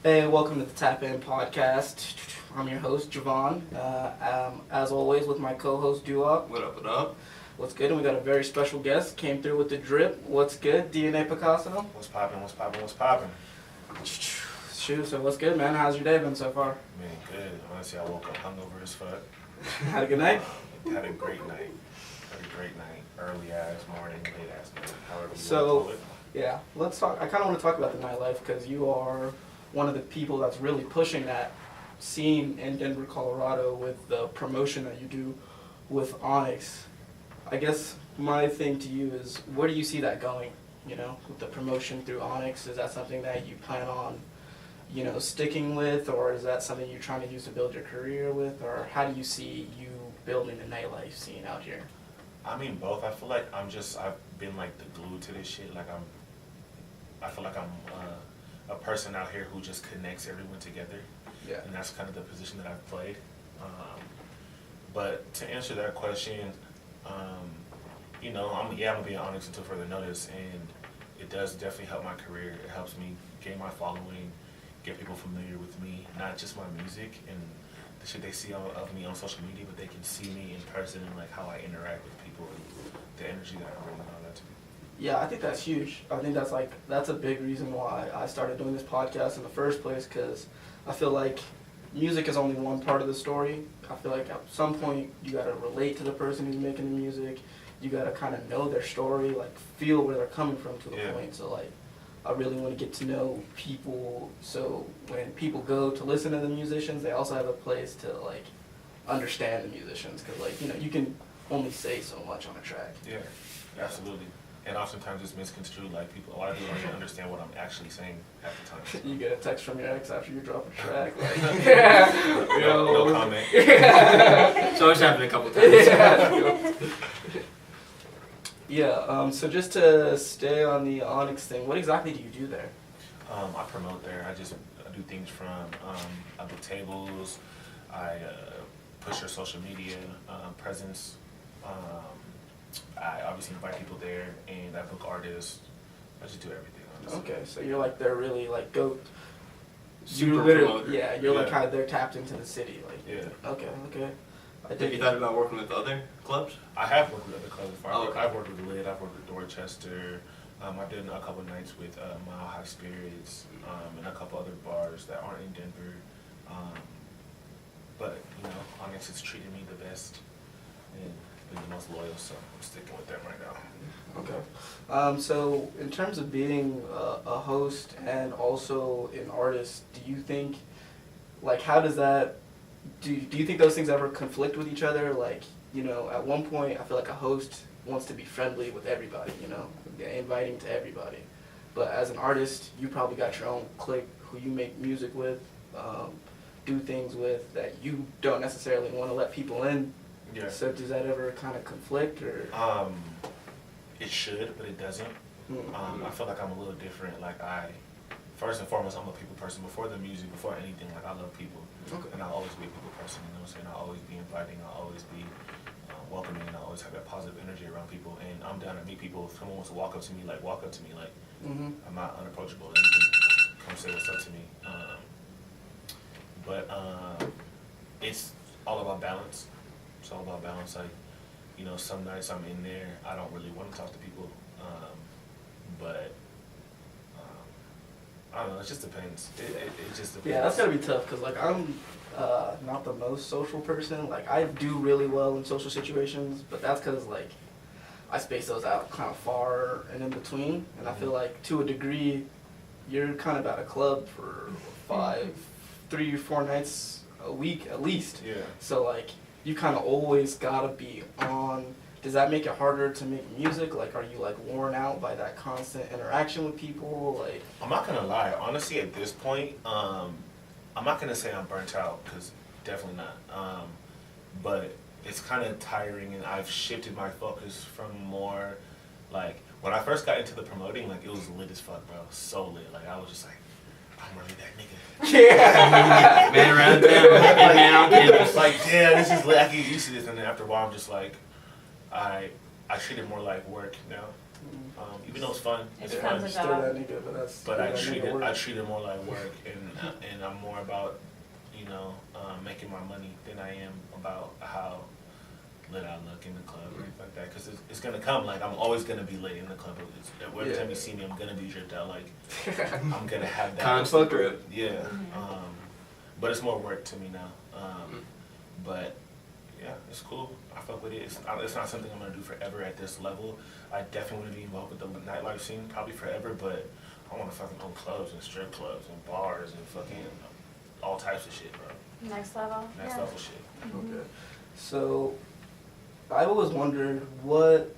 Hey, welcome to the Tap In Podcast. I'm your host, Javon. As always, with my co-host, Duop. What up, what up? What's good? And we got a very special guest. Came through with the drip. What's good? DNA Picasso. What's poppin', what's poppin', what's poppin'? Shoot, so what's good, man? How's your day been so far? Man, good. Honestly, I woke up hungover as fuck. Had a good night? Had a great night. Early ass morning, late ass night, however you So, want to call it. Yeah, let's talk. I kind of want to talk about the nightlife because you are one of the people that's really pushing that scene in Denver, Colorado with the promotion that you do with Onyx. I guess my thing to you is, where do you see that going, with the promotion through Onyx? Is that something that you plan on, sticking with, or is that something you're trying to use to build your career with, or how do you see you building the nightlife scene out here? I mean, both. I feel like I've been like the glue to this shit. I feel like I'm a person out here who just connects everyone together. Yeah. And that's kind of the position that I've played. But to answer that question, I'm gonna be on Onyx until further notice, and it does definitely help my career. It helps me gain my following, get people familiar with me, not just my music and the shit they see of me on social media, but they can see me in person and like how I interact with people and the energy that I bring and all that to me. Yeah, I think that's huge. I think that's a big reason why I started doing this podcast in the first place, because I feel like music is only one part of the story. I feel like at some point you gotta relate to the person who's making the music. You gotta kind of know their story, like feel where they're coming from to the point. So like, I really want to get to know people, so when people go to listen to the musicians, they also have a place to like understand the musicians, because you can only say so much on a track. Yeah, absolutely. And oftentimes it's misconstrued. Like a lot of people don't even understand what I'm actually saying half the time. You get a text from your ex after you drop a track, like, no comment. It's always happened a couple times. Yeah. So just to stay on the Onyx thing, what exactly do you do there? I promote there. I do things from I book tables. I push your social media presence. I obviously invite people there, and I book artists. I just do everything, honestly. Okay, so you're like they're really like go. Super promoter. Yeah, you're like Yeah. how they're tapped into the city, like. Yeah. Okay. Have you thought about working with other clubs? I have worked with other clubs before. Oh, okay. I've worked with Lid, I've worked with Dorchester. I've done a couple nights with Mile High Spirits and a couple other bars that aren't in Denver. But Onyx has treated me the best and been the most loyal, so I'm sticking with them right now. Okay. So in terms of being a host and also an artist, do you think, like, how does that? Do you think those things ever conflict with each other? Like, at one point, I feel like a host wants to be friendly with everybody, inviting to everybody. But as an artist, you probably got your own clique who you make music with, do things with that you don't necessarily want to let people in. Yeah. So does that ever kind of conflict, or? It should, but it doesn't. I feel like I'm a little different. Like first and foremost, I'm a people person. Before the music, before anything, like I love people. Okay. And I'll always be a people person, you know what I'm saying? I'll always be inviting, I'll always be welcoming, and I'll always have that positive energy around people. And I'm down to meet people. If someone wants to walk up to me, like walk up to me. Like I'm not unapproachable. And you can come say what's up to me. But it's all about balance. It's all about balance. Like, some nights I'm in there, I don't really want to talk to people. But I don't know, it just depends. It just depends. Yeah, that's gotta be tough, because like I'm not the most social person. Like I do really well in social situations, but that's because like I space those out kind of far and in between, and I feel like to a degree you're kind of at a club for 3 or 4 nights a week at least. Yeah. So like you kind of always gotta be on. Does that make it harder to make music? Like, are you like worn out by that constant interaction with people? Like, I'm not gonna lie. Honestly, at this point, I'm not gonna say I'm burnt out, because definitely not. But it's kind of tiring, and I've shifted my focus from more like when I first got into the promoting. Like it was lit as fuck, bro. So lit. Like I was just like, I'm really that nigga. yeah. Man around town, man on campus. Like, damn, this is lit. I get used to this, and then after a while, I'm just like, I treat it more like work now. Even though it's fun, It it's becomes fun. a Still job. that nigga, but that's. But that nigga I work. treat it more like work, and I'm more about, making my money than I am about how lit I look in the club or anything like that. Because it's gonna come. Like I'm always gonna be lit in the club. Every time you see me, I'm gonna be dripped out. Like I'm gonna have that. Constant drip. Yeah. But it's more work to me now. But yeah, it's cool. I fuck with it. It's not something I'm gonna do forever at this level. I definitely want to be involved with the nightlife scene, probably forever. But I want to fucking own clubs and strip clubs and bars and fucking all types of shit, bro. Next level. Next level shit. Okay. So, I've always wondered what.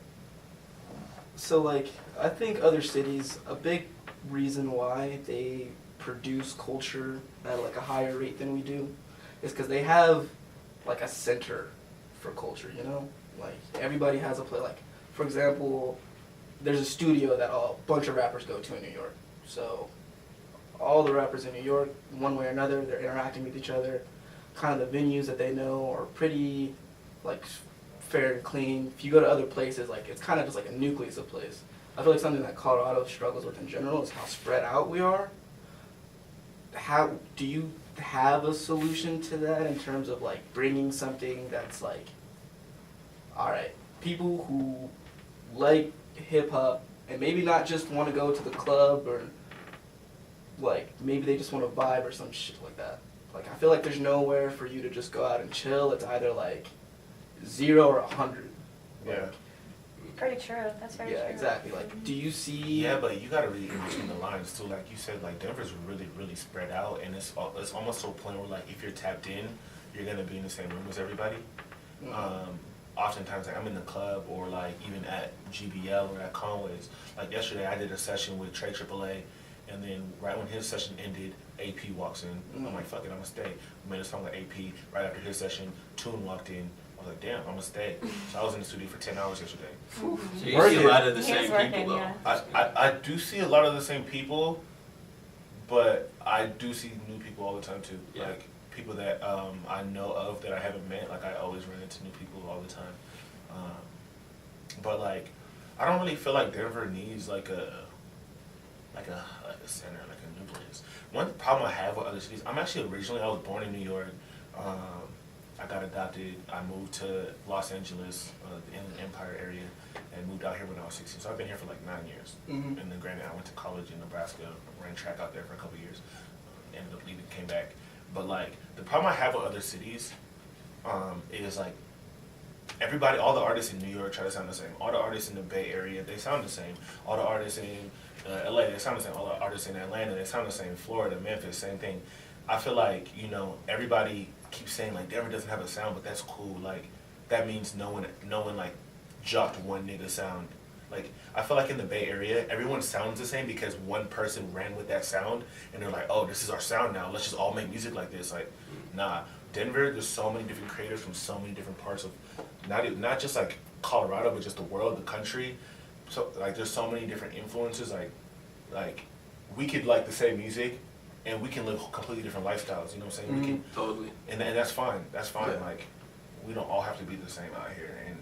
So, like, I think other cities, a big reason why they produce culture at like a higher rate than we do is because they have like a center for culture, you know? Like, everybody has a play. Like, for example, there's a studio that a bunch of rappers go to in New York. So, all the rappers in New York, one way or another, they're interacting with each other. Kind of the venues that they know are pretty, like, fair and clean. If you go to other places, like, it's kind of just like a nucleus of place. I feel like something that Colorado struggles with in general is how spread out we are. How do you have a solution to that in terms of like bringing something that's like, all right, people who like hip hop and maybe not just want to go to the club or like maybe they just want to vibe or some shit like that. Like I feel like there's nowhere for you to just go out and chill. It's either like 0 or 100. Yeah. Pretty true. That's very true. Yeah, exactly. Like, do you see? Yeah, but you gotta read in between the lines too. Like you said, like Denver's really, really spread out, and it's almost to a point where like if you're tapped in, you're gonna be in the same room as everybody. Oftentimes, like I'm in the club or like even at GBL or at Conway's. Like yesterday, I did a session with Trey AAA, and then right when his session ended, AP walks in. I'm like, fuck it, I'm gonna stay. We made a song with AP. Right after his session, Tune walked in. I was like, damn, I'm gonna stay. So I was in the studio for 10 hours yesterday. So you see a lot of the He same is working, people though. yeah. I do see a lot of the same people, but I do see new people all the time too. Yeah. Like people that I know of that I haven't met. Like I always run into new people all the time. But like, I don't really feel like Denver needs like a center, like a nucleus. One problem I have with other cities, I was born in New York. I got adopted. I moved to Los Angeles, in the Empire area, and moved out here when I was 16. So I've been here for like 9 years. Mhm. And then granted, I went to college in Nebraska, ran track out there for a couple years, ended up leaving, came back. But like, the problem I have with other cities is like, everybody, all the artists in New York try to sound the same. All the artists in the Bay Area, they sound the same. All the artists in LA, they sound the same. All the artists in Atlanta, they sound the same. Florida, Memphis, same thing. I feel like, everybody keeps saying like Denver doesn't have a sound, but that's cool. Like that means no one like jocked one nigga sound. Like I feel like in the Bay Area, everyone sounds the same because one person ran with that sound and they're like, oh, this is our sound now. Let's just all make music like this. Like, nah. Denver, there's so many different creators from so many different parts of not just like Colorado, but just the world, the country. So like there's so many different influences. Like we could like the same music and we can live completely different lifestyles, you know what I'm saying? We can, Totally. and that's fine. That's fine. Yeah. Like, we don't all have to be the same out here. And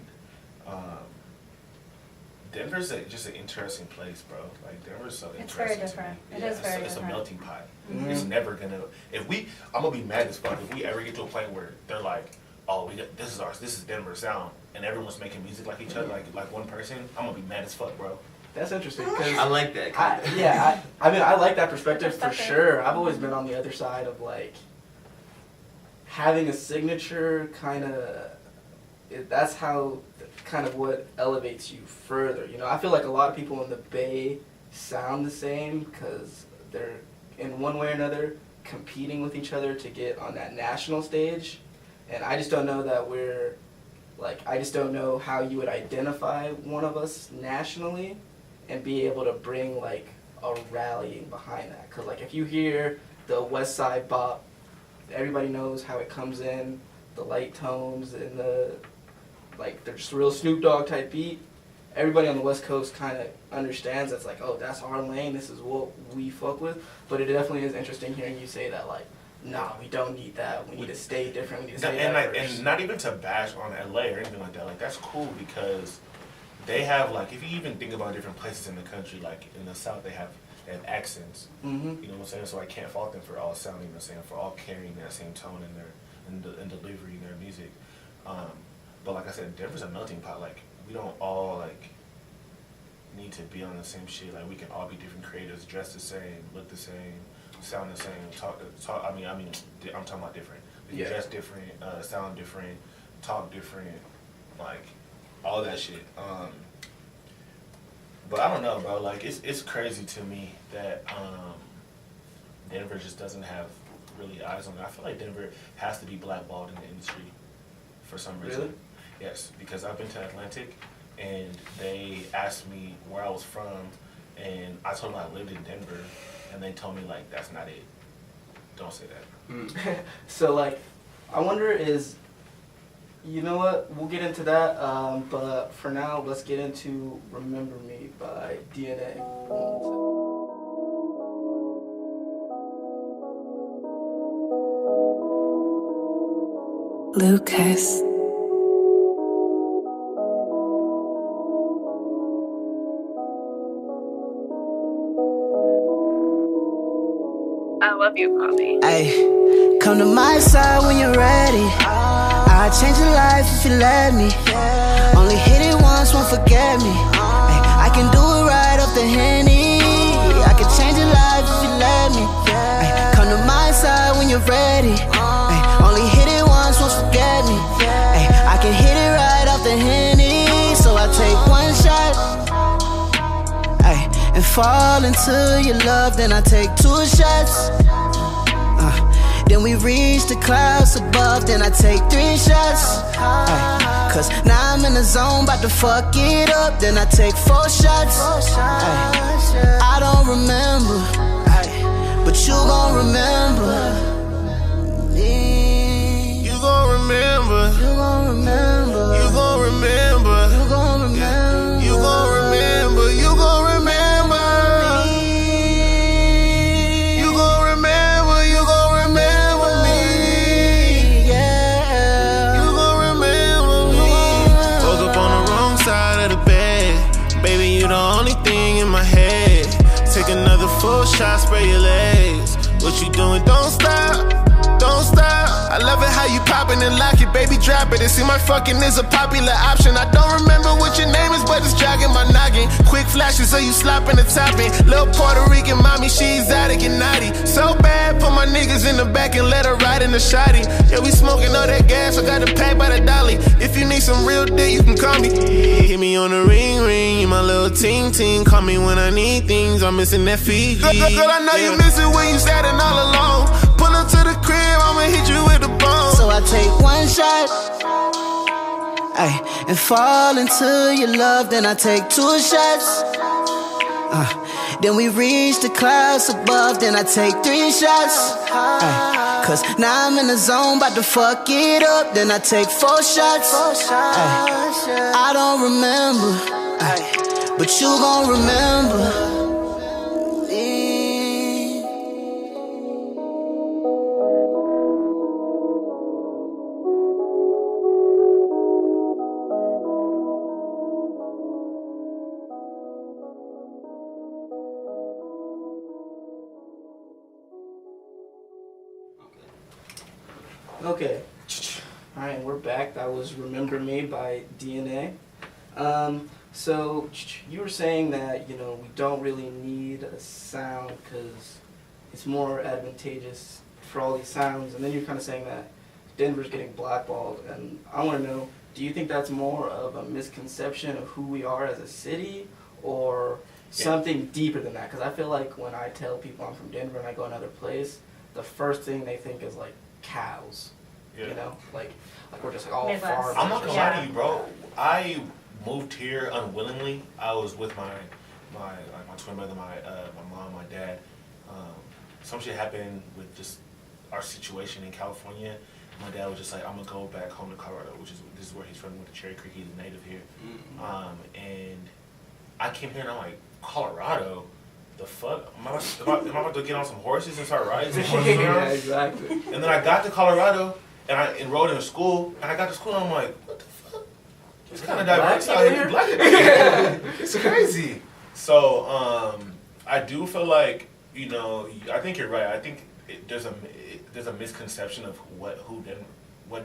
Denver's just an interesting place, bro. Like, Denver's so It's very interesting. different. To me. It Yeah, is very it's different. a melting pot. Mhm. It's never gonna. I'm gonna be mad as fuck if we ever get to a point where they're like, oh, this is Denver sound, and everyone's making music like each other, like one person. I'm gonna be mad as fuck, bro. That's interesting. 'Cause I like that. I mean, I like that perspective for Perspective. sure. I've always been on the other side of like having a signature kind of. That's how kind of what elevates you further. You know, I feel like a lot of people in the Bay sound the same because they're in one way or another competing with each other to get on that national stage, and I just don't know that we're like I just don't know how you would identify one of us nationally and be able to bring like a rallying behind that. Cause like if you hear the West Side bop, everybody knows how it comes in, the light tones and the like they're just real Snoop Dogg type beat. Everybody on the West Coast kind of understands that's like, oh, that's our lane, this is what we fuck with. But it definitely is interesting hearing you say that like, nah, we don't need that. We need to stay different. We need to stay And diverse. and not even to bash on LA or anything like that. Like that's cool because they have like, if you even think about different places in the country, like in the South, they have accents. Mm-hmm. You know what I'm saying? So I can't fault them for all sounding the same, for all carrying that same tone in their in delivery in their music. But like I said, Denver's a melting pot. Like we don't all like need to be on the same shit. Like we can all be different creators, dress the same, look the same, sound the same, talk. I mean, I'm talking about different. We can dress different, sound different, talk different, like all that shit. But I don't know, bro. Like it's crazy to me that Denver just doesn't have really eyes on it. I feel like Denver has to be blackballed in the industry for some reason. Really? Yes, because I've been to Atlantic and they asked me where I was from, and I told them I lived in Denver, and they told me like that's not it. Don't say that. So like, I wonder you know what? We'll get into that. But for now, let's get into "Remember Me" by DNA. Lucas. I love you, Poppy. Ay, come to my side when you're ready. I'll change your life if you let me. Only hit it once, won't forget me. Ay, I can do it right off the Henny. I can change your life if you let me. Ay, come to my side when you're ready. Ay, only hit it once, won't forget me. Ay, I can hit it right off the Henny. So I take one shot. Ay, and fall into your love, then I take 2 shots. Then we reach the clouds above, then I take 3 shots. Ay, cause now I'm in the zone, bout to fuck it up, then I take 4 shots. Ay, I don't remember, ay, but you gon' remember. You gon' remember. You gon' remember. You gon' remember. You gon' remember. You gon' remember. You gon' remember. You gon' remember. You gon' remember me. Yeah. You gon' remember me. Woke up on the wrong side of the bed. Baby, you the only thing in my head. Take another full shot, spray your legs. What you doing? Don't stop. Don't stop. I love it how you poppin' and lock it, baby, drop it. It seem like fucking is a popular option. I don't remember what your name is, but it's jogging my noggin. Quick flashes, so you slopping the topping. Little Puerto Rican mommy, she exotic and naughty. So bad, put my niggas in the back and let her ride in the shotty. Yeah, we smoking all that gas, I got it packed by the dolly. If you need some real dick, you can call me. Hit me on the ring, you my little ting ting. Call me when I need things, I'm missing that Fiji. Girl, I know you miss it when you standing all alone. Pull up to the crib, I'ma hit you with the bone. So I take 1 shot, ay, and fall into your love, then I take 2 shots. Then we reach the clouds above, then I take 3 shots. Ay, cause now I'm in the zone, bout to fuck it up, then I take 4 shots. Ay, I don't remember, ay, but you gon' remember. Okay. Alright, we're back. That was "Remember Me" by DNA. So you were saying that, you know, we don't really need a sound because it's more advantageous for all these sounds, and then you're kind of saying that Denver's getting blackballed, and I want to know, do you think that's more of a misconception of who we are as a city, or something deeper than that? Because I feel like when I tell people I'm from Denver and I go another place, the first thing they think is like cows. You know, like we're just like all Midwest. farmers. I'm not gonna lie to you, bro. I moved here unwillingly. I was with my twin brother, my mom, my dad. Some shit happened with just our situation in California. My dad was just like, I'm gonna go back home to Colorado, this is where he's from, with Cherry Creek. He's a native here. And I came here and I'm like, Colorado? The fuck? Am I about to get on some horses and start riding some horses around? Yeah, exactly. And then I got to Colorado and I enrolled in a school, and I got to school and I'm like, what the fuck? It's kind of diverse out here. Black. It's crazy. So I do feel like, you know, I think you're right. I think there's a misconception of what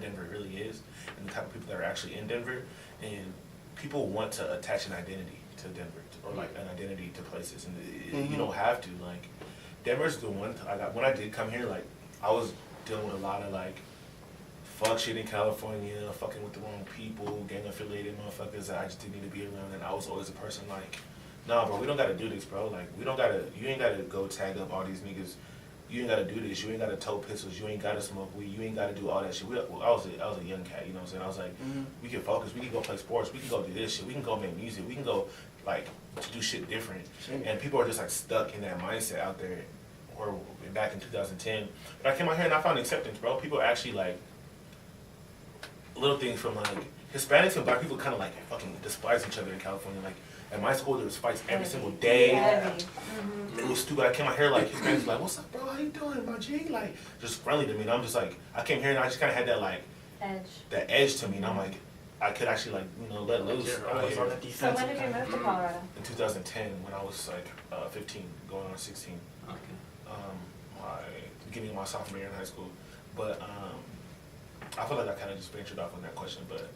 Denver really is and the type of people that are actually in Denver, and people want to attach an identity to Denver or like an identity to places, and you don't have to. Like Denver's the one. When I did come here, like I was dealing with a lot of like fuck shit in California, fucking with the wrong people, gang affiliated motherfuckers that I just didn't need to be around, and I was always a person like, nah, bro, we don't gotta do this, bro. Like you ain't gotta go tag up all these niggas. You ain't gotta do this. You ain't gotta tote pistols. You ain't gotta smoke weed. You ain't gotta do all that shit. I was a young cat, you know what I'm saying? I was like, we can focus. We can go play sports. We can go do this shit. We can go make music. We can go like do shit different. And people are just like stuck in that mindset out there, or back in 2010. But I came out here and I found acceptance, bro. People actually like little things from like Hispanics and black people kind of like fucking despise each other in California. Like at my school, there was fights every single day. It was stupid. I came out here like Hispanics like, "What's up, bro? How you doing, my G?" Like just friendly to me. And I'm just like, I came here and I just kind of had that like edge to me. And I'm like, I could actually like let loose. So when did you move to Colorado? In 2010, when I was like 15, going on 16. Okay. Beginning of my sophomore year in high school. But I feel like I kind of just ventured off on that question, but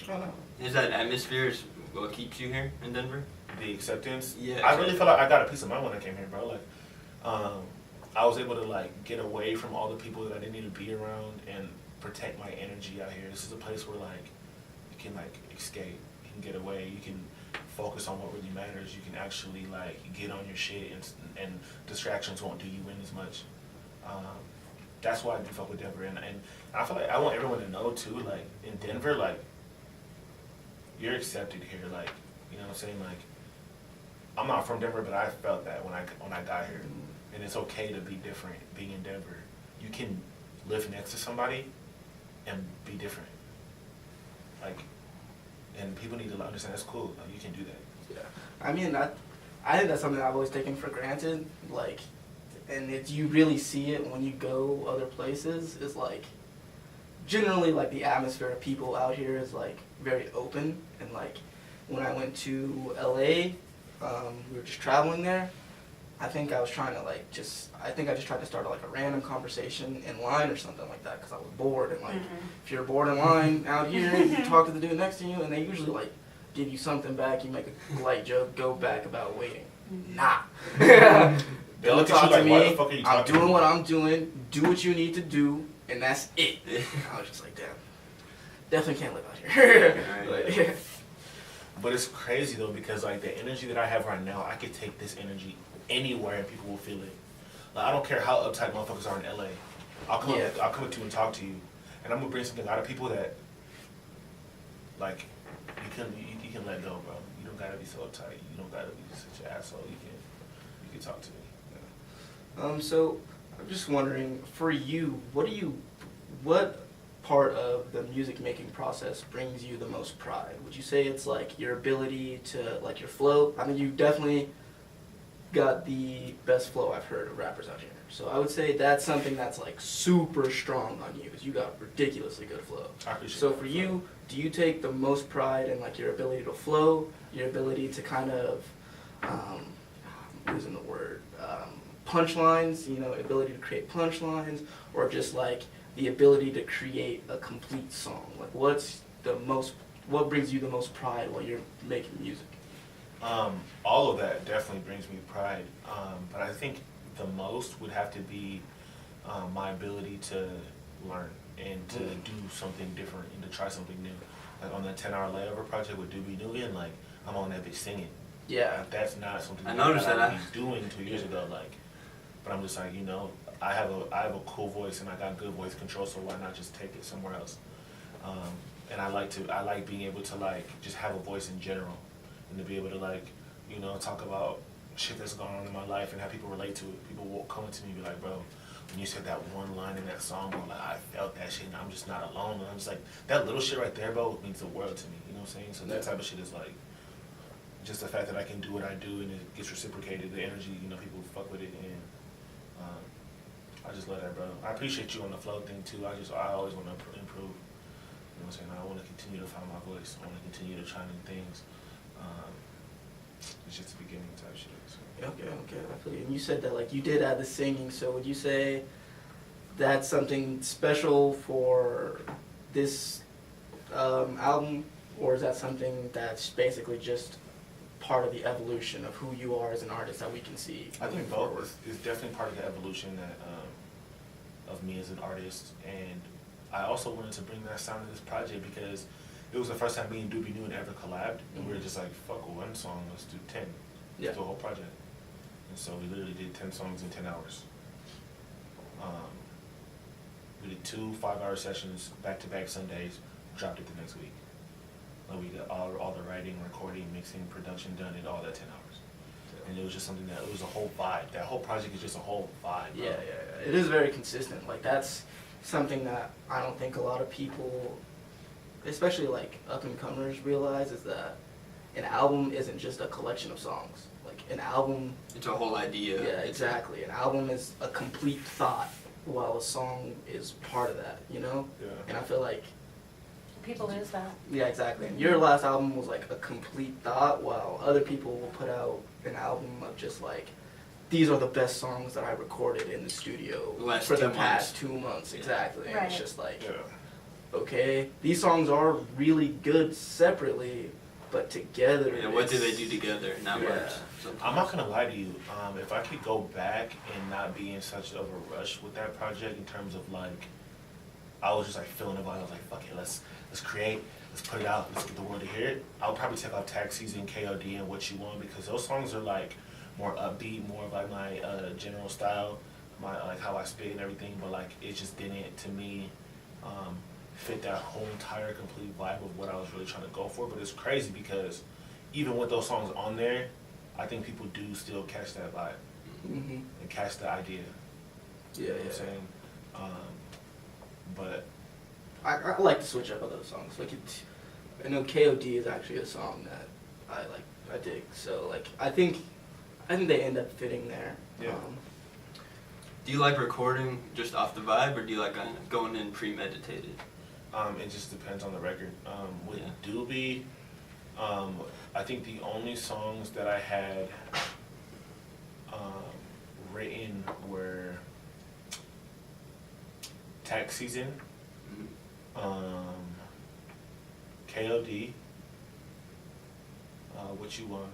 I don't know. Is that atmosphere is what keeps you here in Denver? The acceptance. Yeah. I really feel like I got a peace of mind when I came here, bro. Like, I was able to like get away from all the people that I didn't need to be around and protect my energy out here. This is a place where like you can like escape, you can get away, you can focus on what really matters. You can actually like get on your shit, and distractions won't do you in as much. That's why I do fuck with Denver, and I feel like I want everyone to know too. Like in Denver, like you're accepted here. Like you know what I'm saying. Like I'm not from Denver, but I felt that when I got here, and it's okay to be different. Being in Denver, you can live next to somebody and be different. Like, and people need to understand that's cool. Like, you can do that. Yeah, I mean I think that's something I've always taken for granted. Like, and you really see it when you go other places. Is like generally like the atmosphere of people out here is like very open, and like when I went to LA, we were just traveling there. I think I was trying to like I just tried to start like a random conversation in line or something like that because I was bored, and like if you're bored in line out here, you talk to the dude next to you, and they usually like give you something back. You make a light joke, go back about waiting. Nah. They Don't look talk at you to like, why me. the fuck are you I'm talking doing to what me? I'm doing. Do what you need to do, and that's it. I was just like, damn. Definitely can't live out here. But, yeah. But it's crazy though, because like the energy that I have right now, I could take this energy anywhere and people will feel it. Like I don't care how uptight motherfuckers are in LA. I'll come up to you and talk to you, and I'm gonna bring something out of people that like you can let go, bro. You don't gotta be so uptight. You don't gotta be such an asshole. You can talk to me. Yeah. So I'm just wondering, for you, what part of the music making process brings you the most pride? Would you say it's like your ability to like your flow? I mean, you definitely got the best flow I've heard of rappers out here. So I would say that's something that's like super strong on you, because you got ridiculously good flow. I appreciate So that. for you, do you take the most pride in like your ability to flow, your ability to kind of, I'm losing the word, punchlines, ability to create punchlines, or just like the ability to create a complete song? Like what brings you the most pride while you're making music? All of that definitely brings me pride, but I think the most would have to be my ability to learn and to do something different and to try something new. Like on the 10-hour layover project with Doobie Doo, like I'm on that bitch singing. Yeah. Like, that's not something I noticed that I would be doing 2 years ago. Like, but I'm just like, I have a cool voice and I got good voice control, so why not just take it somewhere else? And I like being able to like just have a voice in general, and to be able to like, talk about shit that's going on in my life and have people relate to it. People will come to me and be like, bro, when you said that one line in that song, bro, like I felt that shit and I'm just not alone. And I'm just like, that little shit right there, bro, means the world to me. You know what I'm saying? So that type of shit is like, just the fact that I can do what I do and it gets reciprocated, the energy, people fuck with it, and I just love that, bro. I appreciate you on the flow thing too. I always want to improve. know what I'm saying? I want to continue to find my voice. I want to continue to try new things. It's just the beginning type shit. So. Okay. I feel you. And you said that like you did add the singing. So would you say that's something special for this album, or is that something that's basically just part of the evolution of who you are as an artist that we can see? I think both is definitely part of the evolution that of me as an artist, and I also wanted to bring that sound to this project because it was the first time me and Doobie New had ever collabed, and we were just like, fuck one song, let's do 10. Yeah. Let's do a whole project. And so we literally did 10 songs in 10 hours. We did 2 5-hour sessions back-to-back Sundays, dropped it the next week. And we got all the writing, recording, mixing, production done in all that 10 hours. And it was just something that, it was a whole vibe. That whole project is just a whole vibe. Yeah. It is very consistent. Like that's something that I don't think a lot of people, especially like up-and-comers, realize is that an album isn't just a collection of songs. Like an album... It's a whole idea. Yeah, exactly. An album is a complete thought, while a song is part of that, you know? Yeah. And I feel like... People lose that. Yeah, exactly. And your last album was like a complete thought, while other people will put out an album of just like, these are the best songs that I recorded in the studio Last for the 2 past months. 2 months. Exactly. And Right. it's just like, Yeah. okay, these songs are really good separately, but together... Yeah, what do they it's- do together? Not Yeah. much. I'm not gonna lie to you. If I could go back and not be in such of a rush with that project in terms of like, I was just like feeling the vibe. I was like, fuck it, let's create, let's put it out, let's get the world to hear it. I would probably take off Taxis and KOD and What You Want because those songs are like more upbeat, more of like my general style, my like how I spit and everything. But like it just didn't to me fit that whole entire complete vibe of what I was really trying to go for. But it's crazy because even with those songs on there, I think people do still catch that vibe Mhm. and catch the idea. Yeah, You know what yeah. I'm saying? But I like to switch up other songs. Like I know KOD is actually a song that I dig. So like I think they end up fitting there. Yeah. Do you like recording just off the vibe, or do you like going in premeditated? it just depends on the record. With Yeah. Doobie, I think the only songs that I had written were Tax Season, KOD, What You Want,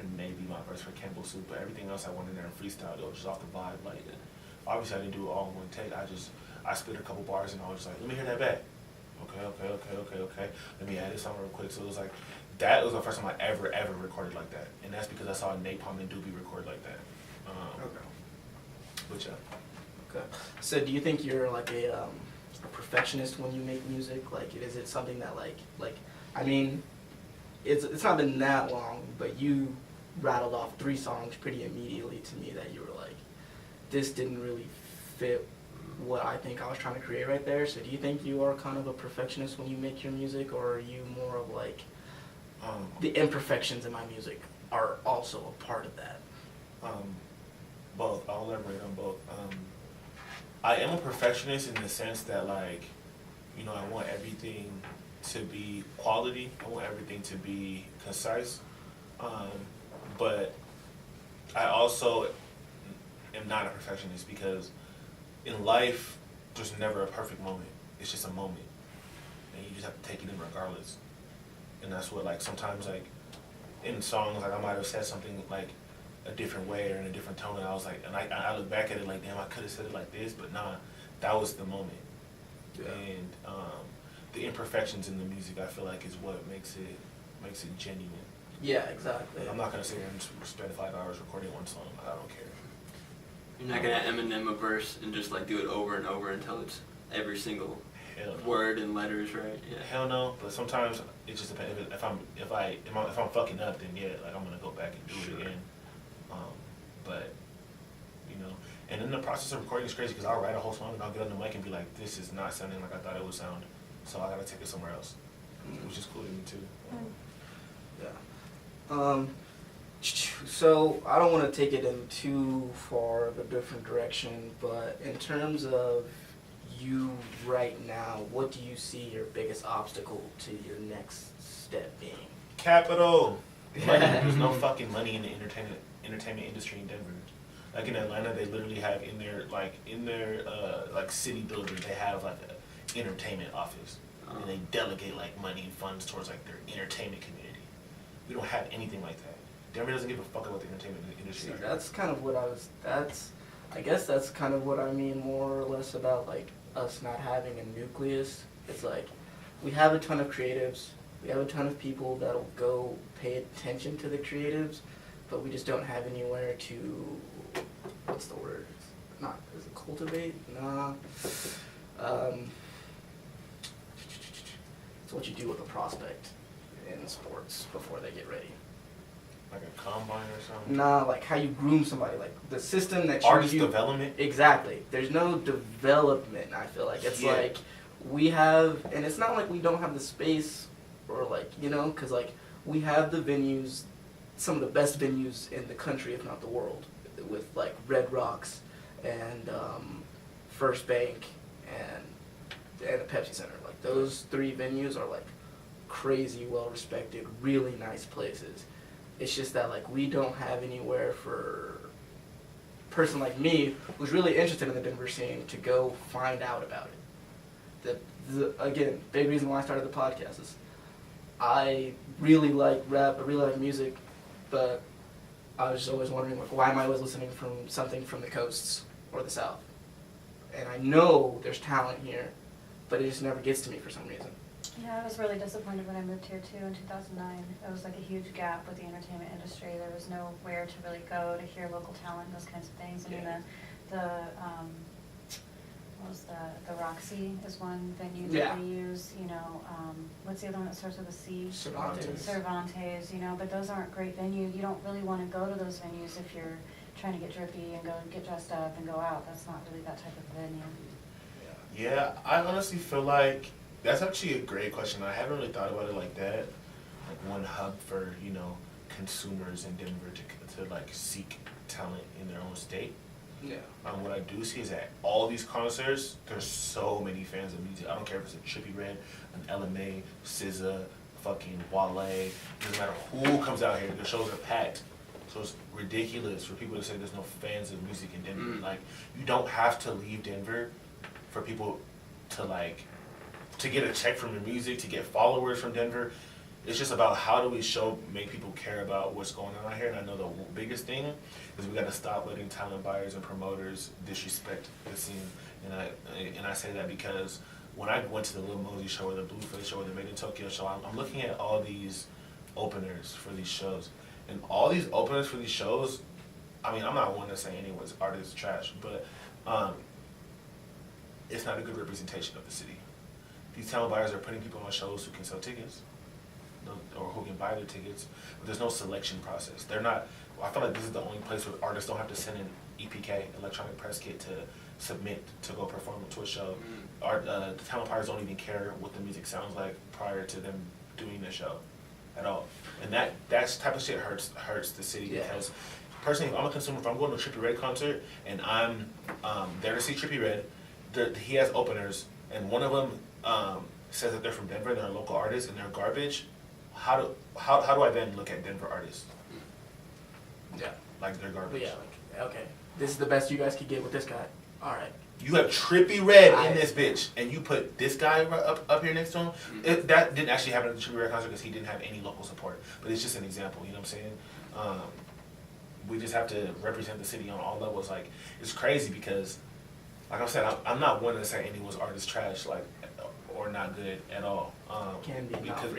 and maybe my verse for Campbell Soup, but everything else I went in there and freestyle. It was just off the vibe. Like, obviously I didn't do it all in one take. I spit a couple bars and I was just like, let me hear that back. Okay. Let me add this on real quick. So it was like, that was the first time I ever recorded like that. And that's because I saw Napalm and Doobie record like that. Okay. But yeah. Okay. So do you think you're like a perfectionist when you make music? Like, is it something that like I mean, it's not been that long, but you rattled off 3 songs pretty immediately to me that you were like, this didn't really fit what I think I was trying to create right there. So do you think you are kind of a perfectionist when you make your music, or are you more of like, the imperfections in my music are also a part of that? Both. I'll elaborate on both. I am a perfectionist in the sense that, like, you know, I want everything to be quality. I want everything to be concise. But I also am not a perfectionist because in life, there's never a perfect moment. It's just a moment. And you just have to take it in regardless. And that's what, like, sometimes, like, in songs, like, I might have said something, like, a different way or in a different tone, and I was like, and I look back at it like, damn, I could have said it like this, but nah, that was the moment. Yeah. And the imperfections in the music, I feel like, is what makes it genuine. Yeah, exactly. I'm not gonna sit here and spend 5 hours recording one song. I don't care. You're not gonna Eminem a verse and just like do it over and over until it's every single Hell no. word and letters, right? Yeah. Hell no. But sometimes it just depends. If I'm fucking up, then yeah, like I'm gonna go back and do it again. But you know, and in the process of recording is crazy because I'll write a whole song and I'll get on the mic and be like, this is not sounding like I thought it would sound, so I gotta take it somewhere else, which is cool to me too. Yeah. So I don't want to take it in too far of a different direction, but in terms of you right now, what do you see your biggest obstacle to your next step being? Capital. Money. There's no fucking money in the entertainment industry in Denver. Like in Atlanta, they literally have in their city building, they have like an entertainment office, and they delegate like money and funds towards like their entertainment community. We don't have anything like that. Denver doesn't give a fuck about the entertainment industry. See, that's kind of what I guess that's kind of what I mean more or less about like us not having a nucleus. It's like we have a ton of creatives, we have a ton of people that'll go pay attention to the creatives, but we just don't have anywhere to, what's the word? Is it cultivate? Nah. It's what you do with a prospect in sports before they get ready. Like a combine or something? Nah, like how you groom somebody, like the system that Artist development? Exactly. There's no development, I feel like. It's like we have, and it's not like we don't have the space or like, because like we have the venues, some of the best venues in the country, if not the world, with like Red Rocks and First Bank and the Pepsi Center. Like those three venues are like crazy, well-respected, really nice places. It's just that like we don't have anywhere for a person like me who's really interested in the Denver scene to go find out about it. Again, big reason why I started the podcast is I really like rap, I really like music, but I was just always wondering like why am I always listening from something from the coasts or the South? And I know there's talent here, but it just never gets to me for some reason. Yeah, I was really disappointed when I moved here too in 2009. It was like a huge gap with the entertainment industry. There was nowhere to really go to hear local talent, those kinds of things. I mean, what was the Roxy is one venue that they use. What's the other one that starts with a C? Cervantes. But those aren't great venues. You don't really want to go to those venues if you're trying to get drippy and go get dressed up and go out. That's not really that type of venue. Yeah, I honestly feel like that's actually a great question. I haven't really thought about it like that. Like one hub for, consumers in Denver to like seek talent in their own state. Yeah. What I do see is that all these concerts, there's so many fans of music. I don't care if it's a Trippie Redd, an LMA, SZA, fucking Wale. It doesn't matter who comes out here. The shows are packed. So it's ridiculous for people to say there's no fans of music in Denver. Like, you don't have to leave Denver for people to get a check from your music, to get followers from Denver. It's just about how do we make people care about what's going on out here. And I know the biggest thing is we got to stop letting talent buyers and promoters disrespect the scene. And I say that because when I went to the Lil Mosey show or the Blueface show or the Made in Tokyo show, I'm looking at all these openers for these shows. And all these openers for these shows, I mean, I'm not one to say anyone's artist trash, but it's not a good representation of the city. These talent buyers are putting people on shows who can sell tickets, or who can buy their tickets, but there's no selection process. They're not. I feel like this is the only place where artists don't have to send in EPK, electronic press kit, to submit to go perform to a show. The talent buyers don't even care what the music sounds like prior to them doing the show, at all. And that type of shit hurts the city because. Personally, if I'm a consumer, if I'm going to a Trippie Redd concert and I'm there to see Trippie Redd, he has openers, and one of them says that they're from Denver and they're a local artist and they're garbage. How do I then look at Denver artists? Yeah. Like they're garbage. But yeah, like, okay, this is the best you guys could get with this guy. All right. You have Trippie Redd in this bitch, and you put this guy up here next to him. That didn't actually happen at the Trippie Redd concert because he didn't have any local support. But it's just an example, you know what I'm saying? We just have to represent the city on all levels. Like, it's crazy because, like I said, I'm not one to say anyone's artist trash, like, or not good at all. Can be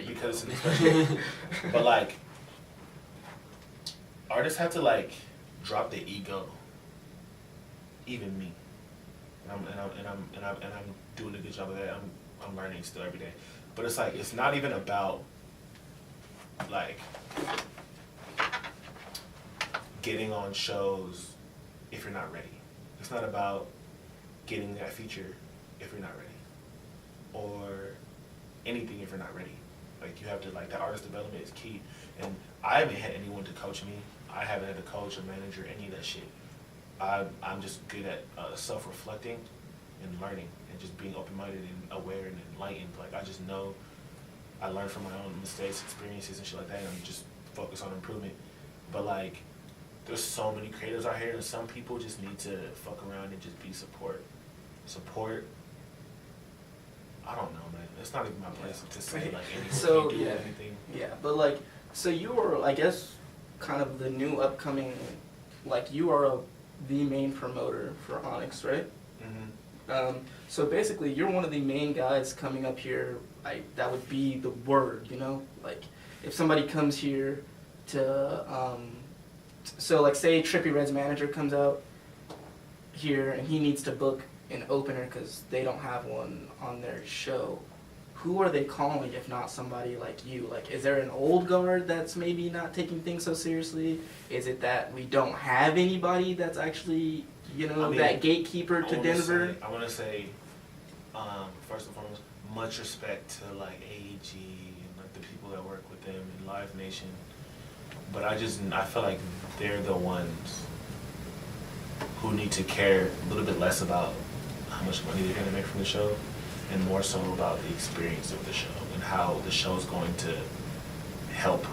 because especially, but like, artists have to like drop their ego. Even me, and I'm doing a good job of that. I'm learning still every day, but it's like it's not even about like getting on shows if you're not ready. It's not about getting that feature if you're not ready, or anything if you're not ready. Like, you have to, like, the artist development is key. And I haven't had anyone to coach me. I haven't had a coach, a manager, any of that shit. I'm just good at self-reflecting and learning and just being open-minded and aware and enlightened. Like, I just know I learn from my own mistakes, experiences, and shit like that, and I'm just focused on improvement. But, like, there's so many creators out here, and some people just need to fuck around and just be support. I don't know, man. It's not even my place to say, like, anything. So, yeah. Anything. Yeah, but, like, so you were, I guess, kind of the new upcoming, like, you are the main promoter for Onyx, right? Mm-hmm. So basically, you're one of the main guys coming up here. That would be the word, you know? Like, if somebody comes here to, so, like, say Trippie Redd's manager comes out here and he needs to book an opener because they don't have one on their show, who are they calling if not somebody like you? Like, is there an old guard that's maybe not taking things so seriously? Is it that we don't have anybody that's actually, you know, I mean, that gatekeeper to Denver? I want to say, first and foremost, much respect to, like, AEG and, like, the people that work with them in Live Nation. But I feel like they're the ones who need to care a little bit less about how much money they're going to make from the show and more so about the experience of the show and how the show is going to help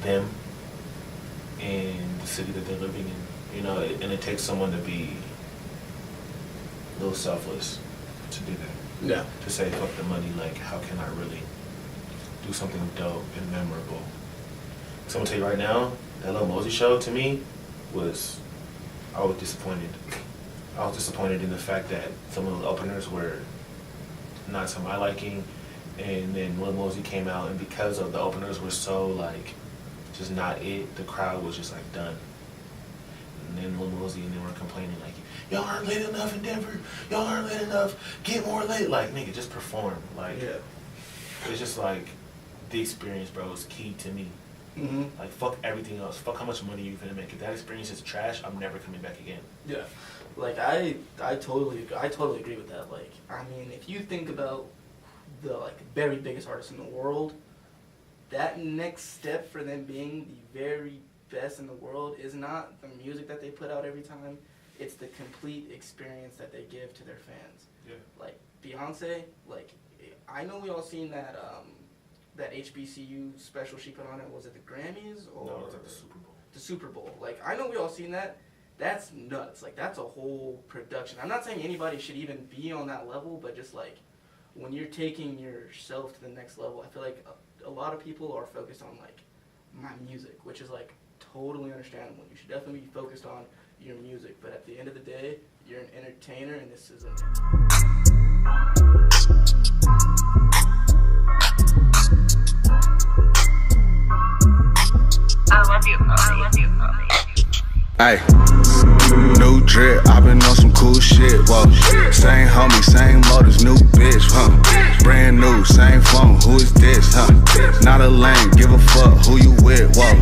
them in the city that they're living in. You know, and it takes someone to be a little selfless to do that. Yeah. To say, fuck the money, like, how can I really do something dope and memorable? So I'm gonna tell you right now, that Lil Mosey show to me I was disappointed. I was disappointed in the fact that some of the openers were not to my liking, and then Lil Mosey came out, and because of the openers were so, like, just not it, the crowd was just, like, done. And then Lil Mosey and they were complaining, like, y'all aren't lit enough in Denver, y'all aren't lit enough, get more lit. Like, nigga, just perform. Like, yeah. It's just like, the experience, bro, is key to me. Mm-hmm. Like, fuck everything else. Fuck how much money you're gonna make. If that experience is trash, I'm never coming back again. Yeah. Like, I totally agree with that. Like, I mean, if you think about the, like, very biggest artists in the world, that next step for them being the very best in the world is not the music that they put out every time. It's the complete experience that they give to their fans. Yeah. Like, Beyonce, like, I know we all seen that that HBCU special she put on it. Was it the Grammys or? No, it was at the Super Bowl. The Super Bowl. Like, I know we all seen that. That's nuts. Like, that's a whole production. I'm not saying anybody should even be on that level, but just, like, when you're taking yourself to the next level, I feel like a lot of people are focused on, like, my music, which is, like, totally understandable. You should definitely be focused on your music, but at the end of the day, you're an entertainer, and this is I love you, Mommy. Ay, new drip, I been on some cool shit, whoa. Same homie, same motors, new bitch, huh? Brand new, same phone, who is this, huh? Not a lame, give a fuck who you with, whoa.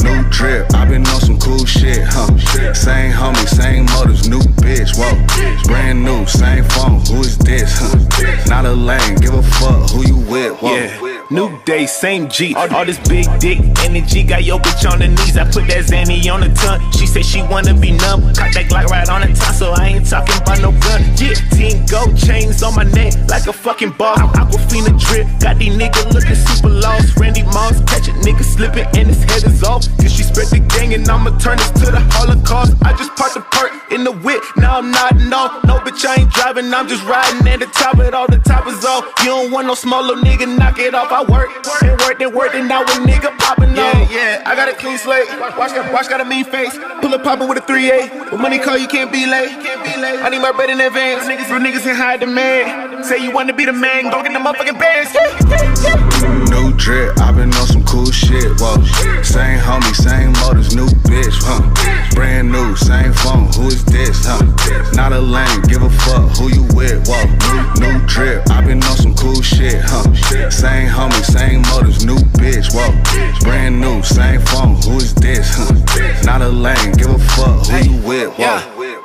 New drip, I been on some cool shit, huh? Same homie, same motors, new bitch, whoa. Brand new, same phone, who is this, huh? Not a lame, give a fuck who you with, whoa. Yeah. New day, same G. All this big dick energy, got your bitch on the knees. I put that Zanny on the tongue. She said she wanna be numb. Cock that Glock right on the top, so I ain't talking about no gun. Yeah, 10 gold chains on my neck like a fucking boss. Aquafina drip, got these niggas looking super lost. Randy Moss catch a nigga slipping and his head is off. Disrespect the gang and I'ma turn this to the Holocaust. I just parked the perk in the whip, now I'm nodding off. No bitch, I ain't driving, I'm just riding at the top of it. All the top is off. You don't want no small little nigga, knock it off. I work, and now a nigga popping off. Yeah, I got a clean slate. Watch got a mean face. Pull up poppin' with a 3A. With money call, you can't be late. I need my bread in advance. Real niggas in high demand. Say you wanna be the man, go get the motherfucking bands. New drip, I been on some cool shit, whoa. Same homie, same motors, new bitch, huh? Brand new, same phone, who is this, huh? Not a lame, give a fuck who you with, whoa. New drip, I been on some cool shit, huh? Same homie, same motors, new bitch, whoa. Brand new, same phone, who is this, huh? Not a lame, give a fuck who you with, whoa.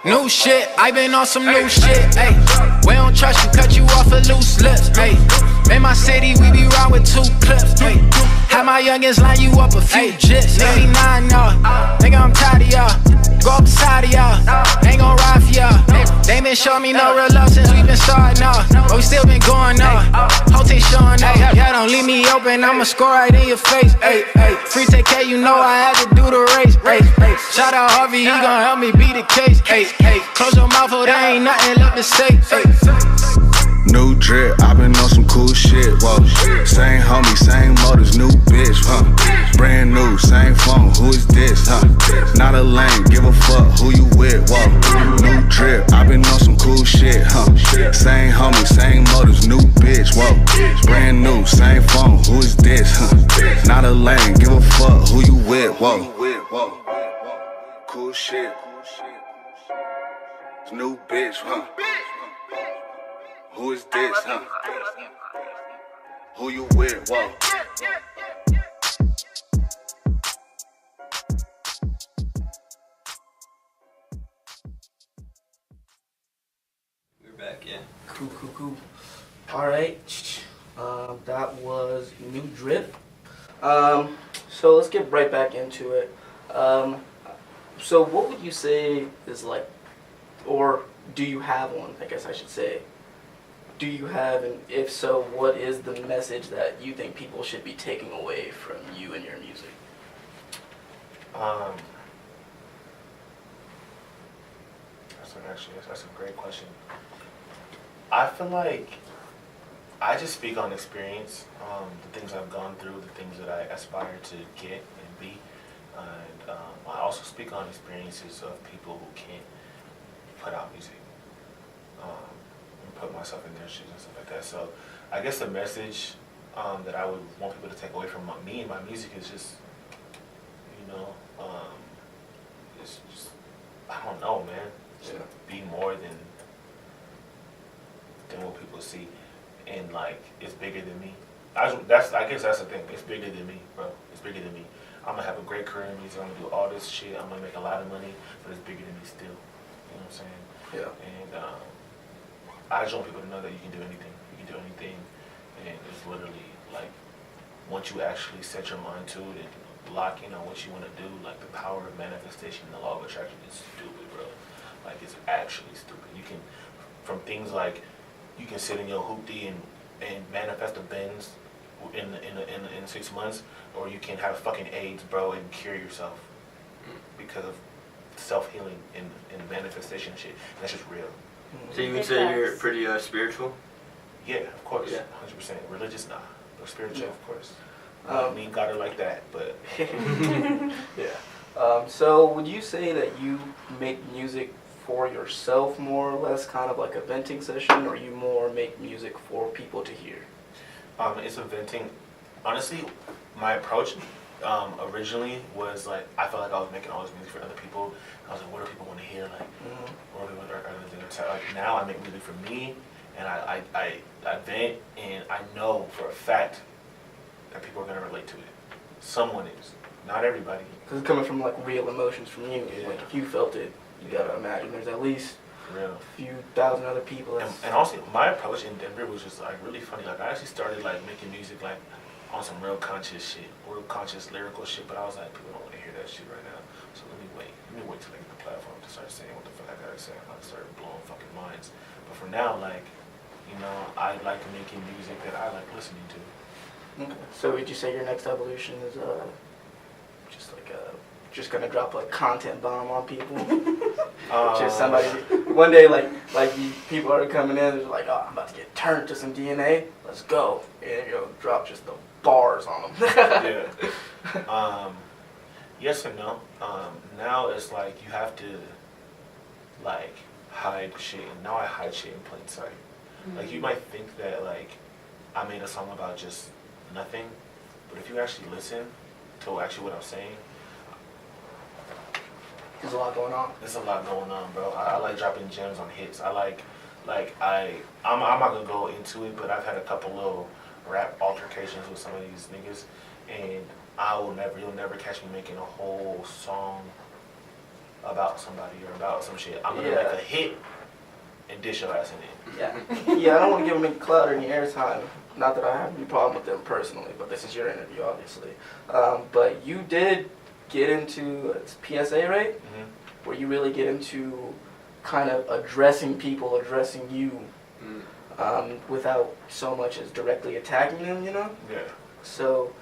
New shit, I been on some new shit, ayy. We don't trust you, cut you off of loose lips, ayy. In my city, we be round with 2 clips, ayy. Have my youngins line you up a few jits, 89, y'all. Nigga, I'm tired of y'all. Go up beside of y'all. Ain't gon' ride for y'all. They show me no reluctance. We been starting off, but we still been going off. Whole team showing off. Yeah, don't leave me open. I'ma score right in your face. Free TK, you know I had to do the race. Shout out Harvey, he gon' help me beat the case. Close your mouth, oh, there ain't nothing left to say. New drip, I been on some cool shit, whoa. Same homie, same motors, new bitch, huh? Brand new, same phone, who is this, huh? Not a lame, give a fuck who you with, whoa. New drip, I been on some cool shit, huh? Same homie, same motors, new bitch, whoa. Brand new, same phone, who is this, huh? Not a lame, give a fuck who you with, whoa. Cool shit. New bitch, huh? Who is this, huh? Who you with, whoa? We're back, yeah. Cool. Alright, that was New Drip. So let's get right back into it. So what would you say is like, or do you have one, I guess I should say. Do you have, and if so, what is the message that you think people should be taking away from you and your music? That's a great question. I feel like I just speak on experience, the things I've gone through, the things that I aspire to get and be, and I also speak on experiences of people who can't put out music. Put myself in their shoes and stuff like that. So I guess the message that I would want people to take away from me and my music is just, it's just, I don't know, man. Just be more than what people see, and like it's bigger than me. I guess that's the thing. It's bigger than me, bro. It's bigger than me. I'm gonna have a great career in music. I'm gonna do all this shit. I'm gonna make a lot of money, but it's bigger than me still. You know what I'm saying? Yeah. And I just want people to know that you can do anything. You can do anything, and it's literally like once you actually set your mind to it and lock in on what you want to do, like the power of manifestation and the law of attraction is stupid, bro. Like it's actually stupid. You can, from things like you can sit in your hoopty and manifest a Benz in 6 months, or you can have fucking AIDS, bro, and cure yourself because of self-healing and manifestation and shit. And that's just real. So you would say you're pretty spiritual? Yeah, of course. Yeah. 100%. Religious, nah. But spiritual, Yeah. of course. I mean, got her like that, but... Yeah. So would you say that you make music for yourself more or less, kind of like a venting session, or you more make music for people to hear? It's a venting. Honestly, my approach originally was like, I felt like I was making all this music for other people. I was like, what do people want to hear? Like, what do they want to like, now I make music for me, and I vent, and I know for a fact that people are going to relate to it. Someone is. Not everybody. Because it's coming from like real emotions from you. Yeah. Like if you felt it, you gotta imagine there's at least Real. a few thousand other people. And also, my approach in Denver was just like really funny. Like I actually started like making music like on some real conscious shit, real conscious lyrical shit. But I was like, people don't want to hear that shit right now. So let me wait till I get the platform to start saying what the fuck I gotta say. I'm gonna start blowing fucking minds. But for now, like, I like making music that I like listening to. Okay. So would you say your next evolution is just gonna drop a content bomb on people? Just somebody one day like people are coming in, they're like, oh, I'm about to get turned to some DNA. Let's go, and drop just the bars on them. Yeah. Yes and no. Now it's like you have to like hide shit, and now I hide shit in plain sight. Like you might think that like I made a song about just nothing, but if you actually listen to actually what I'm saying, there's a lot going on. There's a lot going on, bro. I like dropping gems on hits. I'm not gonna go into it, but I've had a couple little rap altercations with some of these niggas, and you'll never catch me making a whole song about somebody or about some shit. I'm gonna make a hit and dish your ass in it. Yeah, I don't want to give them any clout or any airtime. Not that I have any problem with them personally, but this is your interview, obviously. But you did get into PSA, right? Mm-hmm. Where you really get into kind of addressing you, without so much as directly attacking them, you know? Yeah. So,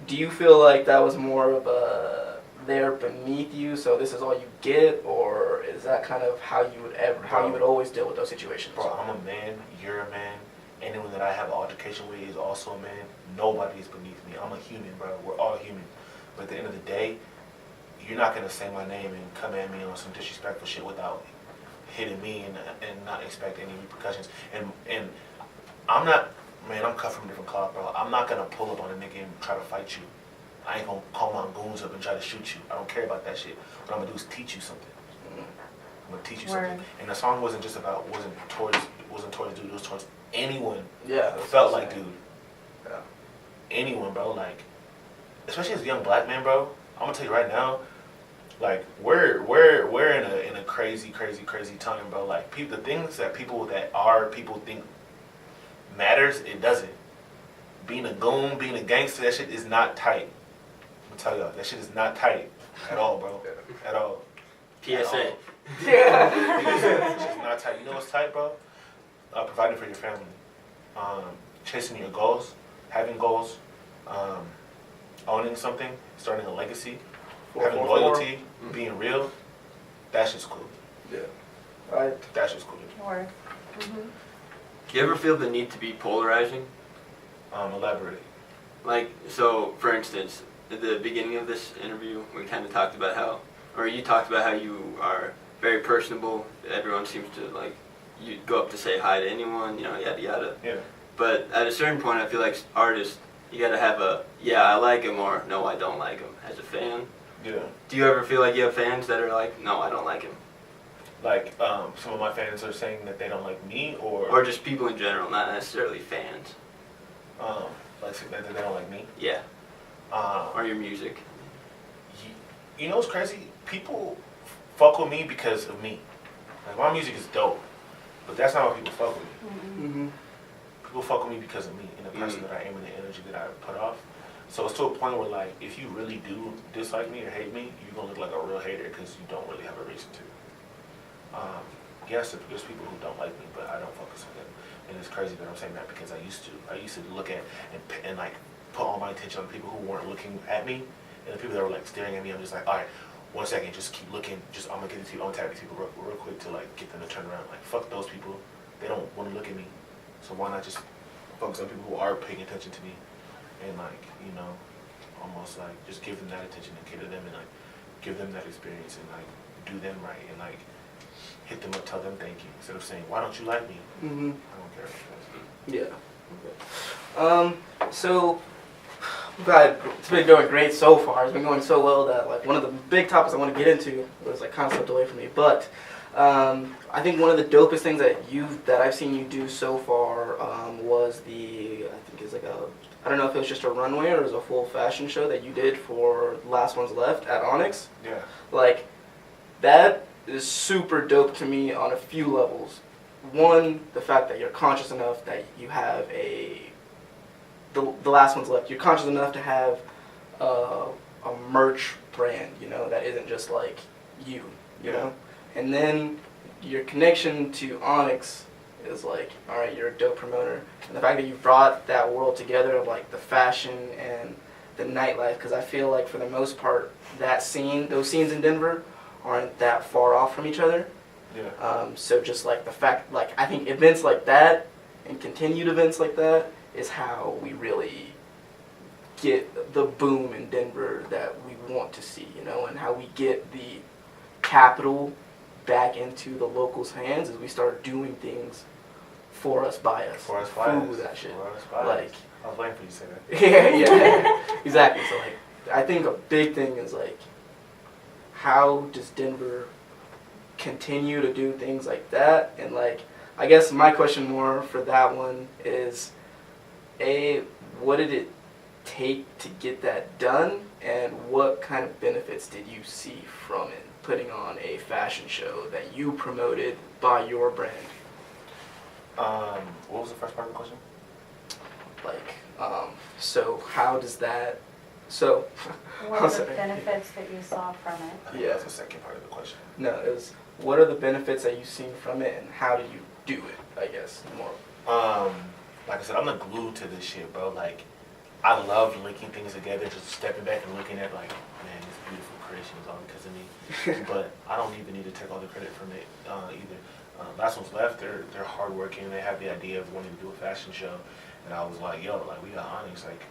do you feel like that was more of a they're beneath you, so this is all you get, or is that kind of how you would always deal with those situations? Bro, I'm a man, you're a man. Anyone that I have an altercation with is also a man. Nobody is beneath me. I'm a human, bro. We're all human. But at the end of the day, you're not gonna say my name and come at me on some disrespectful shit without hitting me and not expect any repercussions. And I'm not, man, I'm cut from a different cloth, bro. I'm not gonna pull up on a nigga and try to fight you. I ain't gonna call my goons up and try to shoot you. I don't care about that shit. What I'm gonna do is teach you something. I'm gonna teach you something. And the song wasn't towards dude, it was towards anyone who felt like dude. Yeah. Anyone, bro, like, especially as a young black man, bro, I'm gonna tell you right now, like, we're in a crazy time, bro. Like, the things that people think matters, it doesn't. Being a goon, being a gangster, that shit is not tight. I'm gonna tell y'all, that shit is not tight at all, bro. At all. PSA. Yeah. It's not tight. You know what's tight, bro? Providing for your family, chasing your goals, having goals, owning something, starting a legacy, having loyalty, being real. That shit's cool. Yeah. Right. That shit's cool. Or, Do you ever feel the need to be polarizing? Elaborate. Like, so, for instance, at the beginning of this interview, we kind of talked about you talked about how you are very personable. Everyone seems to, like, you go up to say hi to anyone, you know, yada yada. Yeah. But at a certain point, I feel like artists, you gotta have a, yeah, I like him, or no, I don't like him, as a fan. Yeah. Do you ever feel like you have fans that are like, no, I don't like him? Like, some of my fans are saying that they don't like me, Or just people in general, not necessarily fans. Like, that they don't like me? Yeah. Or your music. You know what's crazy? People fuck with me because of me. Like, my music is dope, but that's not why people fuck with me. Mm-hmm. People fuck with me because of me and the person that I am and the energy that I put off. So it's to a point where, like, if you really do dislike me or hate me, you're gonna look like a real hater because you don't really have a reason to. Yes, there's people who don't like me, but I don't focus on them. And it's crazy that I'm saying that because I used to look at and like put all my attention on people who weren't looking at me, and the people that were like staring at me. I'm just like, all right, 1 second, just keep looking. I'm gonna get these people. I'm gonna tag these people real quick to like get them to turn around. Like, fuck those people. They don't want to look at me. So why not just focus on people who are paying attention to me, and like, you know, almost like just give them that attention and cater them and like give them that experience and like do them right and like hit them up, tell them thank you instead of saying, why don't you like me? Mm-hmm. I don't care. Yeah. So, I'm glad it's been going great so far. It's been going so well that like one of the big topics I want to get into was like kind of slipped away from me. But I think one of the dopest things that I've seen you do so far was I don't know if it was just a runway or it was a full fashion show that you did for Last Ones Left at Onyx. Yeah. Like, that is super dope to me on a few levels. One, the fact that you're conscious enough that you have the Last Ones Left. You're conscious enough to have a merch brand, you know, that isn't just like you know. And then your connection to Onyx is like, all right, you're a dope promoter. And the fact that you brought that world together of like the fashion and the nightlife, because I feel like for the most part, those scenes in Denver aren't that far off from each other. Yeah. So just like the fact, like I think events like that and continued events like that is how we really get the boom in Denver that we want to see, you know, and how we get the capital back into the locals' hands as we start doing things for us, by us. For us, by us. Through that shit. For us, by like, us. I was waiting for you to say that. yeah, exactly. So like, I think a big thing is like, how does Denver continue to do things like that? And like, I guess my question more for that one is, what did it take to get that done, and what kind of benefits did you see from it, putting on a fashion show that you promoted by your brand? What was the first part of the question? Like, so how does that So, What are the benefits that you saw from it? I think that's the second part of the question. No, it was, what are the benefits that you've seen from it, and how do you do it, I guess, more. Like I said, I'm the glue to this shit, bro. Like, I love linking things together, just stepping back and looking at, like, man, this beautiful creation is all because of me. But I don't even need to take all the credit from it either. Last One's Left, they're hardworking. They have the idea of wanting to do a fashion show, and I was like, yo, like, we got Onyx, like,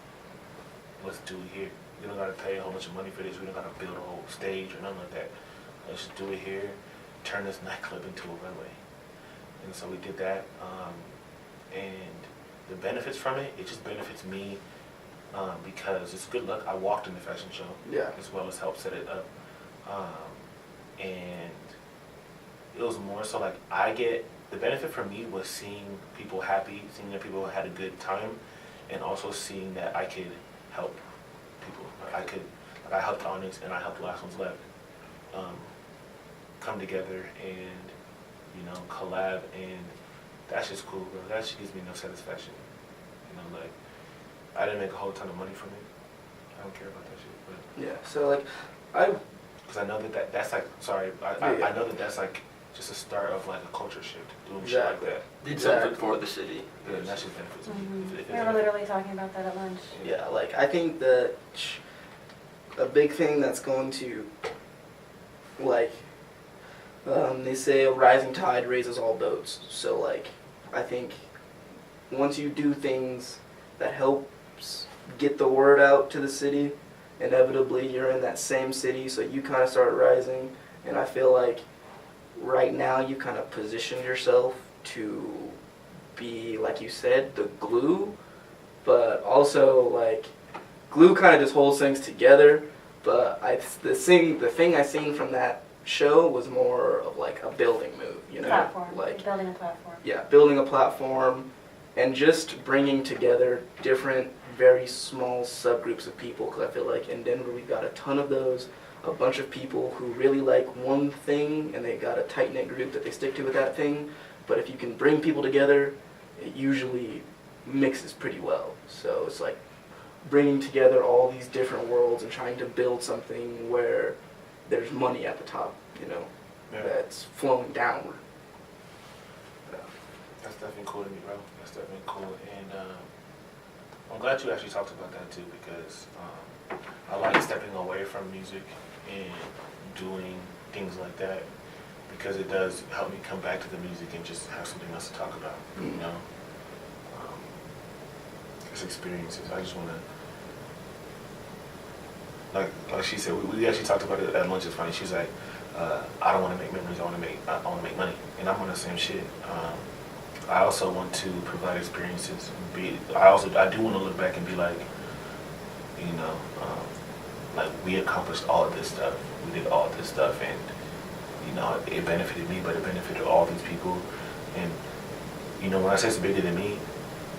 let's do it here. We don't gotta pay a whole bunch of money for this. We don't gotta build a whole stage or nothing like that. Let's just do it here. Turn this nightclub into a runway. And so we did that. And the benefits from it, it just benefits me because it's good luck. I walked in the fashion show, as well as helped set it up. And it was more so like the benefit for me was seeing people happy, seeing that people had a good time, and also seeing that I could help people. I helped Onyx and I helped Last One's Left come together and, collab, and that's just cool, bro. That shit gives me no satisfaction. Like, I didn't make a whole ton of money from it. I don't care about that shit, but. Yeah, so like, Because I know that's like, I know that's like just a start of like a culture shift, doing shit like that. Did something for the city. Yeah, and that shit benefits me. We were literally talking about that at lunch. Yeah, like, I think that a big thing that's going to, like, they say a rising tide raises all boats. So, like, I think once you do things that helps get the word out to the city, inevitably you're in that same city, so you kind of start rising. And I feel like right now you kind of positioned yourself to be, like you said, the glue, but also, like, glue kind of just holds things together. But the thing I seen from that show was more of like a building move, Platform. like building a platform. Yeah, building a platform, and just bringing together different, very small subgroups of people. Because I feel like in Denver we've got a ton of those, a bunch of people who really like one thing, and they got a tight knit group that they stick to with that thing. But if you can bring people together, it usually mixes pretty well. So it's like bringing together all these different worlds and trying to build something where there's money at the top, that's flowing downward. Yeah. That's definitely cool to me, bro. That's definitely cool. And I'm glad you actually talked about that too, because I like stepping away from music and doing things like that, because it does help me come back to the music and just have something else to talk about, It's experiences. I just want to, like she said, we actually talked about it at lunch. It's funny. She's like, I don't want to make memories. I want to make money, and I'm on the same shit. I also want to provide experiences. I do want to look back and be like, like we accomplished all of this stuff. We did all of this stuff, and it benefited me, but it benefited all these people. And when I say it's bigger than me,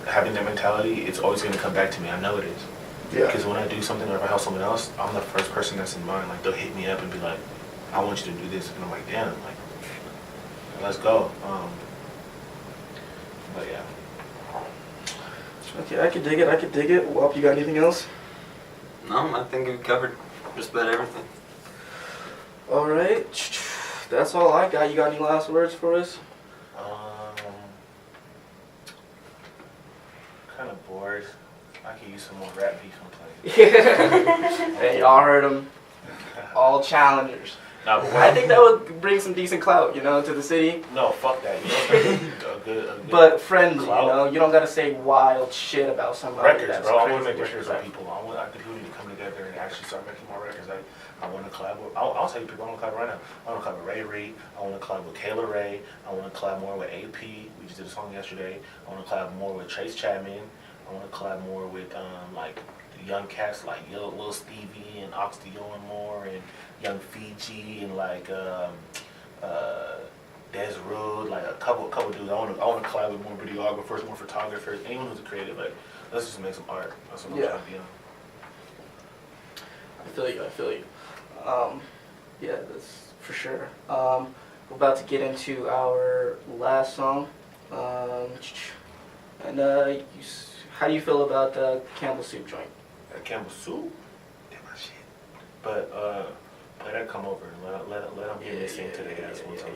having that mentality, it's always going to come back to me. I know it is. Yeah. Because when I do something or if I help someone else, I'm the first person that's in mind. Like, they'll hit me up and be like, I want you to do this. And I'm like, damn, like, let's go. But yeah. Okay, I could dig it. Wop, you got anything else? No, I think we covered just about everything. All right. That's all I got. You got any last words for us? Kind of bored. I could use some more rap beef on playing. Hey, y'all heard them. All challengers. No, I think that would bring some decent clout, to the city. No, fuck that. A good but friendly, clout. You don't gotta say wild shit about somebody. Records, that's bro. I crazy want to make records, records with people. I think people need to come together and actually start making more records. I want to collab with. I'll tell you people. I want to collab right now. I want to collab with Ray Reed. I want to collab with Kayla Ray. I want to collab more with AP. We just did a song yesterday. I want to collab more with Trace Chapman. I want to collab more with like young cats like Lil Stevie and Ox Dio and more, and Young Fiji and like Des Rude, like a couple dudes. I want to collab with more videographers, more photographers, anyone who's a creative. Like, let's just make some art. That's what I'm trying to be on. I feel you. Yeah, that's for sure. We're about to get into our last song. And how do you feel about the Campbell Soup joint? Campbell Soup? But let her come over and let them hear me sing to their ass one time.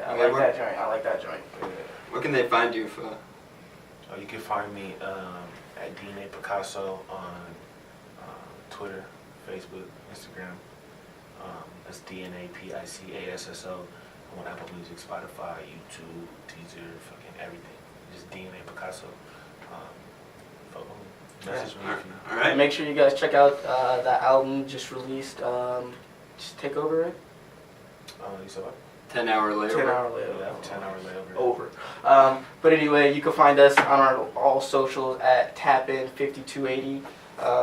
I like that joint. I like that joint. Yeah. Where can they find you for? You can find me at DNA Picasso on Twitter, Facebook, Instagram. That's DNA Picasso. I'm on Apple Music, Spotify, YouTube, Teaser, fucking everything. Just DNA Picasso. Fuck with me. Message me if you. All right. Make sure you guys check out that album just released. Just take over it. You said what? 10-hour layover. 10-hour layover. Yeah, 10-hour layover. Over. But anyway, you can find us on our all socials at tapin5280.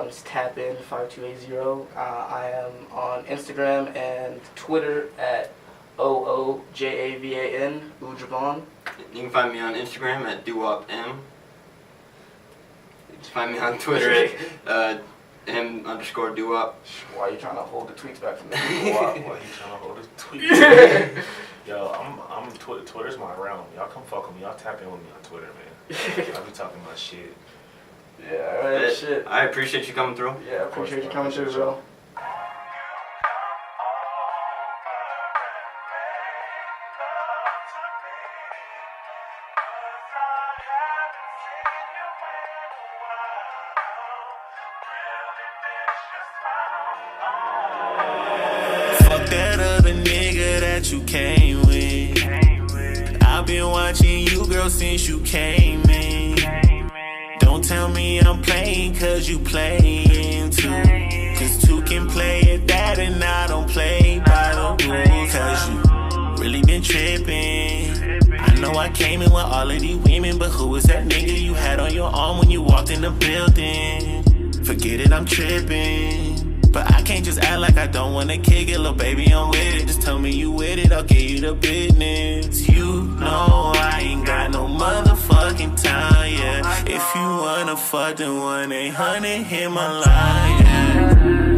It's tapin5280. I am on Instagram and Twitter at OOJAVAN, Ujavan. You can find me on Instagram at DuopM. You can find me on Twitter at M_Duop. Why are you trying to hold the tweets back from me? Why you trying to hold this tweet? Yo, I'm Twitter's my realm. Y'all come fuck with me. Y'all tap in with me on Twitter, man. I be talking about shit. Yeah, alright, shit. I appreciate you coming through. Yeah, I appreciate you coming through, bro. Fuck that other nigga that you came with. I've been watching you, girl, since you came in. Don't tell me I'm playing, cause you playing too. Cause two can play at that and I don't play by the rules. Cause you really been tripping. I know I came in with all of these women, but who was that nigga you had on your arm when you walked in the building? Forget it, I'm tripping. But I can't just act like I don't wanna kick it, little baby, I'm with it. Just tell me you with it, I'll give you the business. You know I ain't got no motherfucking time, yeah. If you wanna fuck, then 1-800 hit my line, yeah.